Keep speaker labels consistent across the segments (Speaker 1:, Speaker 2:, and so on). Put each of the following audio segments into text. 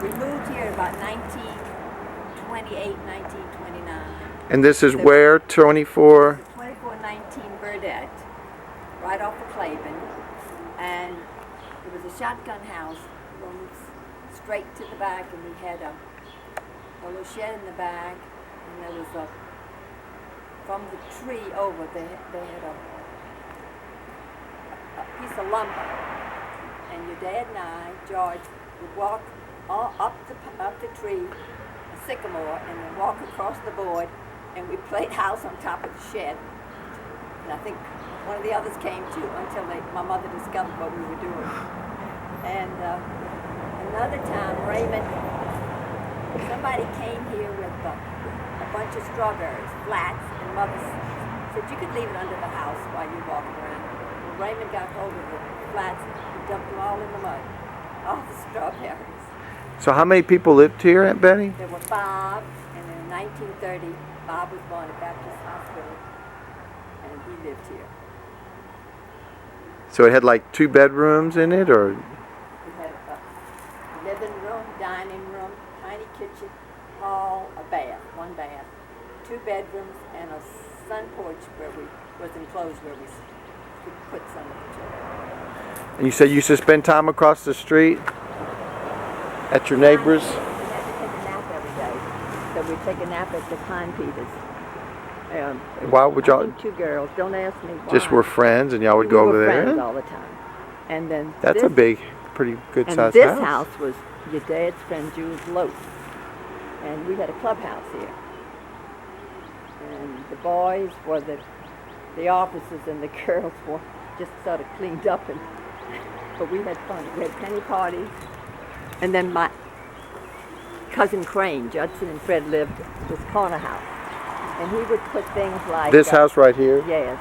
Speaker 1: We moved here about 1928, 1929.
Speaker 2: And this is where, 24?
Speaker 1: 2419 Burdette, right off of Claiborne. And it was a shotgun house, going straight to the back, and we had a little shed in the back, and there was from the tree over, they had a piece of lumber. And your dad and I, George, would walk all up the tree, a sycamore, and then walk across the board, and we played house on top of the shed. And I think one of the others came too until my mother discovered what we were doing. And another time, Raymond, somebody came here with a bunch of strawberries, flats, and mother said you could leave it under the house while you're walking around. Well, Raymond got hold of the flats and dumped them all in the mud, all the strawberries.
Speaker 2: So how many people lived here, Aunt Betty?
Speaker 1: There were 5, and in 1930, Bob was born at Baptist Hospital, and he lived here.
Speaker 2: So it had like 2 bedrooms in it, or?
Speaker 1: We had a living room, dining room, tiny kitchen, hall, a bath, 1 bath, 2 bedrooms, and a sun porch where was enclosed where we could put some of the children.
Speaker 2: And you said you used to spend time across the street at your neighbors?
Speaker 1: We had to take a nap every day, so we'd take a nap at the Pine Peters.
Speaker 2: Why would y'all?
Speaker 1: 2 girls. Don't ask me why.
Speaker 2: Just were friends, and y'all would go over
Speaker 1: We were
Speaker 2: there.
Speaker 1: friends all the time. And then
Speaker 2: That's a big, pretty good sized house.
Speaker 1: And this house was your dad's friend Jules Loaf, and we had a clubhouse here. And the boys were the officers, and the girls were just sort of cleaned up. But we had fun. We had penny parties, and then my cousin Crane, Judson and Fred lived at this corner house. And he would put things like...
Speaker 2: This house right here?
Speaker 1: Yes.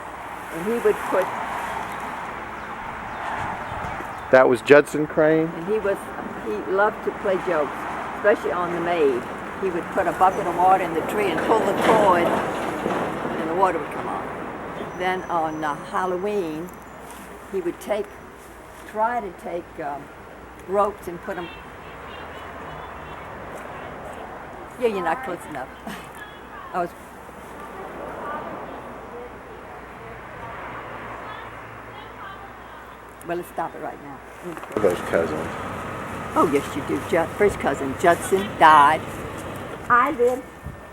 Speaker 1: And he would put...
Speaker 2: That was Judson Crane?
Speaker 1: And he loved to play jokes, especially on the maid. He would put a bucket of water in the tree and pull the cord, and the water would come on. Then on Halloween, he would try to take ropes and put them... Yeah, you're not close enough. Well, let's stop it right now.
Speaker 2: Those cousins.
Speaker 1: Oh, yes, you do. First cousin, Judson, died. I lived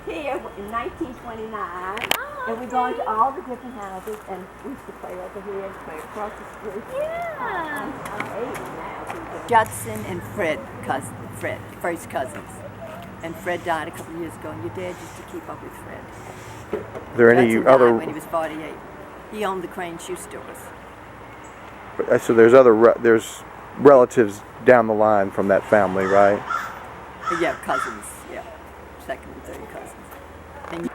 Speaker 1: here in 1929, and we'd gone to all the different houses, and we used to play over here and play across the street.
Speaker 3: Yeah.
Speaker 1: I'm 8 now. Judson and Fred, first cousins. And Fred died a couple of years ago, and your dad used to keep up with Fred.
Speaker 2: Are there any
Speaker 1: Judson
Speaker 2: other...
Speaker 1: died when he was 48. He owned the Crane shoe stores.
Speaker 2: So there's there's relatives down the line from that family, right?
Speaker 1: Yeah, cousins. Yeah, 2nd and 3rd cousins. And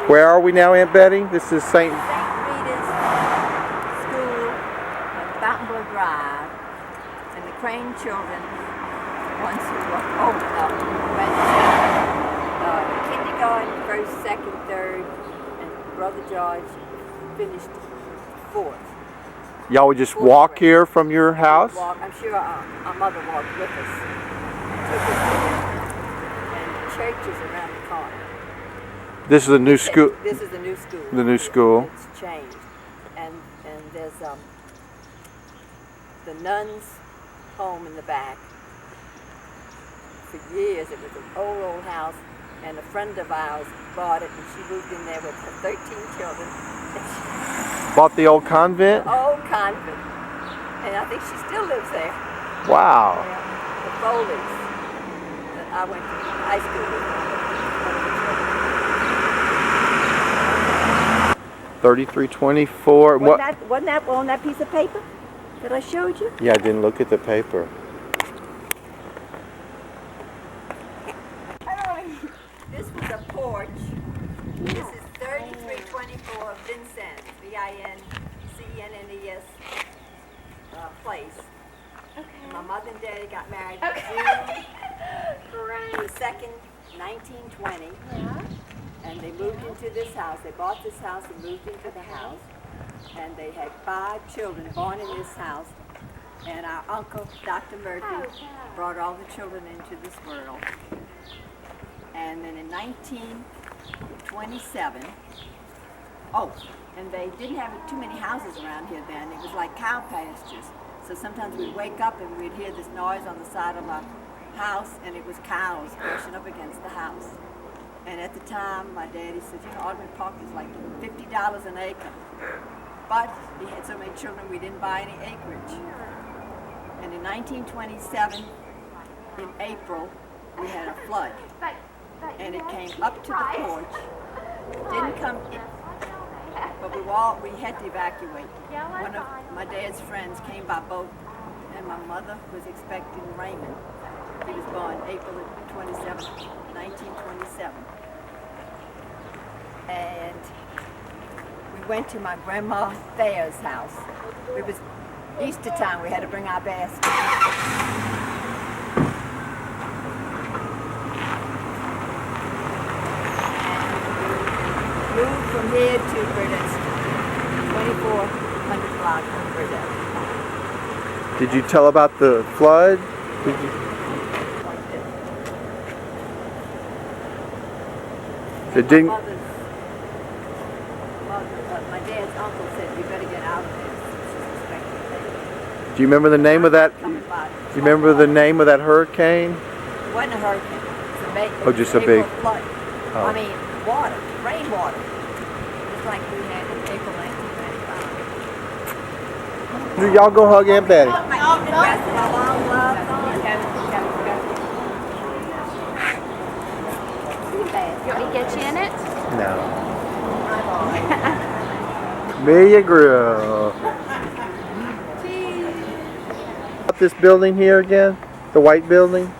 Speaker 2: Where are we now, Aunt Betty? This is St.
Speaker 1: Rita's School on Fountainville Drive, and the Crane children, ones who were old enough, went to kindergarten, 1st, 2nd, 3rd, and Brother George finished 4th.
Speaker 2: Y'all would just walk here from your house?
Speaker 1: I'm sure our mother walked with us. Took us there, and the church is around the corner.
Speaker 2: This is a new school.
Speaker 1: This is the new school.
Speaker 2: The new school.
Speaker 1: It's changed, and there's the nuns' home in the back. For years, it was an old house, and a friend of ours bought it, and she moved in there with her 13 children.
Speaker 2: Bought the old convent?
Speaker 1: The old convent, and I think she still lives there.
Speaker 2: Wow.
Speaker 1: Yeah, the Foley's that I went to high school with.
Speaker 2: 3324.
Speaker 1: Wasn't that on that piece of paper that I showed you?
Speaker 2: Yeah, I didn't look at the paper.
Speaker 1: This was a porch. This is 3324 Vincent, Vincennes place.
Speaker 3: Okay.
Speaker 1: My mother and daddy got married
Speaker 3: Okay.
Speaker 1: June the 2nd, 1920.
Speaker 3: Yeah.
Speaker 1: And they moved into this house. They bought this house and moved into the house. And they had 5 children born in this house. And our uncle, Dr. Murphy, brought all the children into this world. And then in 1927, and they didn't have too many houses around here then. It was like cow pastures. So sometimes we'd wake up and we'd hear this noise on the side of our house, and it was cows brushing up against the house. And at the time, my daddy said, you know, Audubon Park is like $50 an acre. But he had so many children, we didn't buy any acreage. And in 1927, in April, we had a flood. And it came up to the porch. Didn't come in, but we had to evacuate. One of my dad's friends came by boat, and my mother was expecting Raymond. He was born April 27, 1927. And we went to my grandma Thayer's house. It was Easter time. We had to bring our basket. Moved from here to Burdett, 2,400 blocks from Burdett.
Speaker 2: Did you tell about the flood? Did you? It didn't.
Speaker 1: My dad's uncle said, you better get out of there.
Speaker 2: Do you remember the name of that? Do you remember the name of that hurricane?
Speaker 1: It wasn't a hurricane.
Speaker 2: Oh, just a big
Speaker 1: flood.
Speaker 2: Oh.
Speaker 1: I mean, water, rainwater. Just like we had in April 1995.
Speaker 2: Y'all go hug Aunt Betty.
Speaker 1: My long gloves on.
Speaker 3: You want me to get you in it?
Speaker 2: No. Amelia Grill. This building here again? The white building?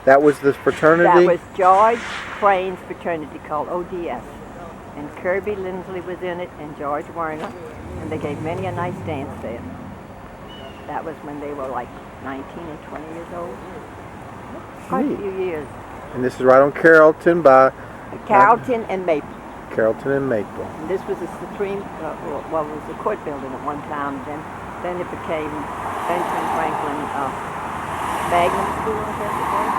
Speaker 2: That was the fraternity?
Speaker 1: That was George Crane's fraternity called ODS. And Kirby Lindsley was in it, and George Werner. And they gave many a nice dance there. That was when they were like 19 and 20 years old. Quite a few years.
Speaker 2: And this is right on Carrollton by...
Speaker 1: Carrollton and Maple.
Speaker 2: Carrollton and Maple.
Speaker 1: And this was a Supreme, well, it was a court building at one time. Then it became Benjamin Franklin Magnet School, I guess it was.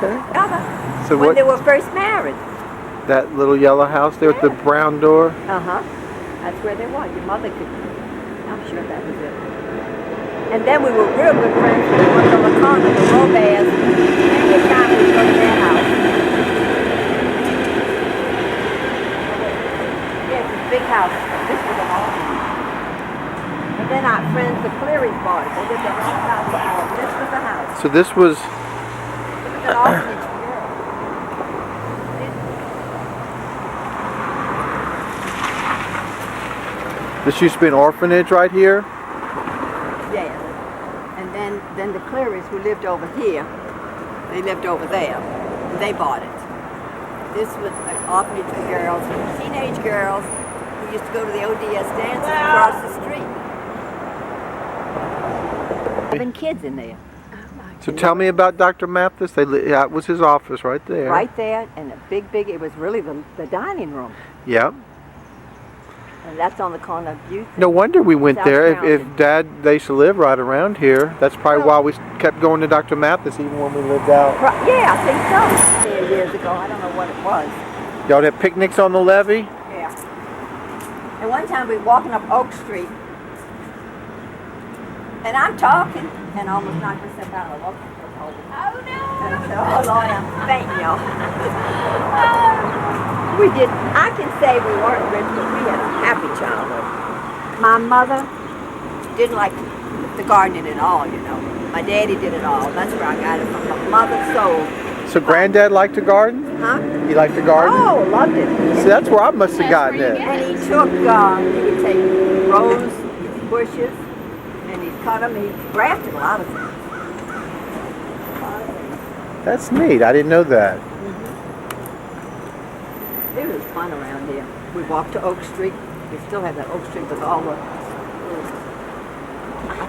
Speaker 2: Okay. So
Speaker 1: when they were first married.
Speaker 2: That little yellow house there with the brown door?
Speaker 1: That's where they were. Your mother could, I'm sure that was it. And then we were real good friends with the ones on the corner, the Robaz. Every time we would go to their house. Yeah, it was a big house. This was an orphanage. And then our friends, the Cleary's boys, they lived on the house. This was the house.
Speaker 2: So this was...
Speaker 1: It was an orphanage for girls.
Speaker 2: This used to be an orphanage right here?
Speaker 1: Yeah. And then the Clearys who lived over here, they lived over there. And they bought it. This was an orphanage for girls, teenage girls who used to go to the ODS dances across the street. Having kids in there.
Speaker 2: So tell me about Dr. Mathis. That was his office right there.
Speaker 1: Right there, and a big, it was really the dining room.
Speaker 2: Yep.
Speaker 1: And that's on the corner of Youth.
Speaker 2: No wonder we went
Speaker 1: South
Speaker 2: there.
Speaker 1: Carolina.
Speaker 2: If Dad, they used to live right around here. That's probably why we kept going to Dr. Mathis even when we lived out.
Speaker 1: Yeah, I think so. Years ago, I don't know what it was.
Speaker 2: Y'all had picnics on the levee?
Speaker 1: Yeah. And one time we were walking up Oak Street, and I'm talking, and almost knocked myself out of the walking.
Speaker 3: Oh no!
Speaker 1: And I said, oh Lord, I'm fainting, y'all. We did, I can say we weren't rich, but we had a happy childhood. My mother didn't like the gardening at all, you know. My daddy did it all. That's where I got it from. My mother sold.
Speaker 2: So Granddad liked to garden?
Speaker 1: Huh?
Speaker 2: He liked to garden?
Speaker 1: Oh, loved it.
Speaker 2: See, that's where I must have gotten it.
Speaker 1: And he took, he would take rose bushes, and he'd cut them, and he grafted a lot of things.
Speaker 2: That's neat. I didn't know that.
Speaker 1: It was fun around here. We walked to Oak Street. We still have that Oak Street with all the